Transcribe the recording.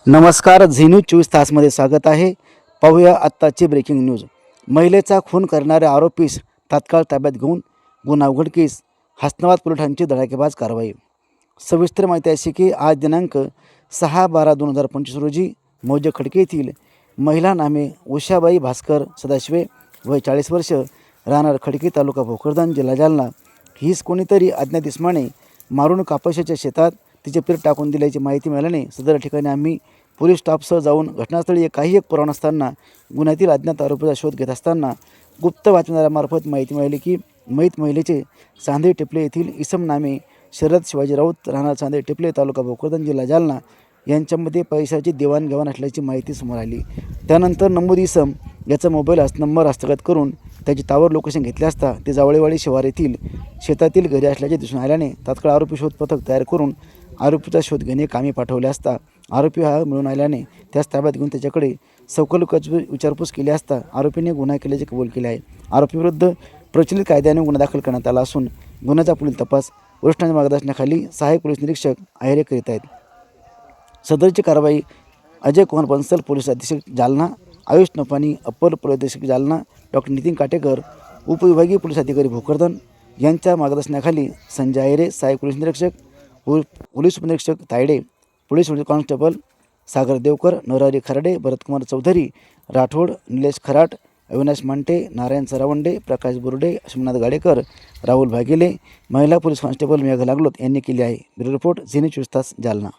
नमस्कार. Zee news 24 तासमध्ये स्वागत आहे. पाहूया आत्ताची ब्रेकिंग न्यूज. महिलेचा खून करणाऱ्या आरोपीस तात्काळ ताब्यात घेऊन गुन्हा उघडकीस. हसनाबाद पोलिसांची धडाकेबाज कारवाई. सविस्तर माहिती अशी की आज दिनांक 6/12/2025 रोजी मौजे खडके येथील महिला नामे उषाबाई भास्कर सदाशिवे, वय 40 वर्ष, राहणार खडकी, तालुका भोकरदन, जिल्हा जालना, हीच कोणीतरी अज्ञात इसमाने मारून कापसाच्या शेतात तिचे पीर टाकून दिल्याची माहिती मिळाल्याने सदर ठिकाणी आम्ही पोलीस स्टाफसह जाऊन घटनास्थळी एक पुरावा नसताना गुन्ह्यातील अज्ञात आरोपीचा शोध घेत असताना गुप्त बातमीदारामार्फत माहिती मिळाली की मयत महिलेचे चांदे टिपले येथील इसम नामे शरद शिवाजी राऊत, राहणार चांदे टिपले, तालुका भोकरदन, जिल्हा जालना यांच्यामध्ये पैशाची देवाणघेवाण असल्याची माहिती समोर आली. त्यानंतर नमूद इसम याचा मोबाईल नंबर हस्तगत करून त्याची टावर लोकेशन घेतले असता ते जावळेवाडी शिवार येथील शेतातील घरी असल्याचे दिसून आल्याने तात्काळ आरोपी शोध पथक तयार करून आरोपीचा शोध घेणे कामी पाठवले असता आरोपी हा मिळून आल्याने त्यास ताब्यात घेऊन त्याच्याकडे सखोल विचारपूस केली असता आरोपीने गुन्हा केल्याचे कबूल केले आहे. आरोपीविरुद्ध प्रचलित कायद्याने गुन्हा दाखल करण्यात आला असून गुन्ह्याचा पुढील तपास वरिष्ठांच्या मार्गदर्शनाखाली सहाय्यक पोलीस निरीक्षक आहेरे करीत आहेत. सदरची कारवाई अजय कुमार बन्सल, पोलीस अधीक्षक जालना, आयुष नपानी, अप्पर पोलीस अधीक्षक जालना, डॉक्टर नितीन काटेकर, उपविभागीय पोलीस अधिकारी भोकरदन यांच्या मार्गदर्शनाखाली संजय आहेरे, सहाय्यक पोलीस निरीक्षक, पोलीस उपनिरीक्षक तायडे, पोलीस कॉन्स्टेबल सागर देवकर, नरहरी खराडे, भरतकुमार चौधरी राठोड, निलेश खराट, अविनाश मांटे, नारायण सरावंडे, प्रकाश बुर्डे, सोमनाथ गाडेकर, राहुल भागिले, महिला पोलीस कॉन्स्टेबल मेघा लागलोत यांनी केली आहे. ब्युरो रिपोर्ट, झी न्यूज 24 तास, जालना.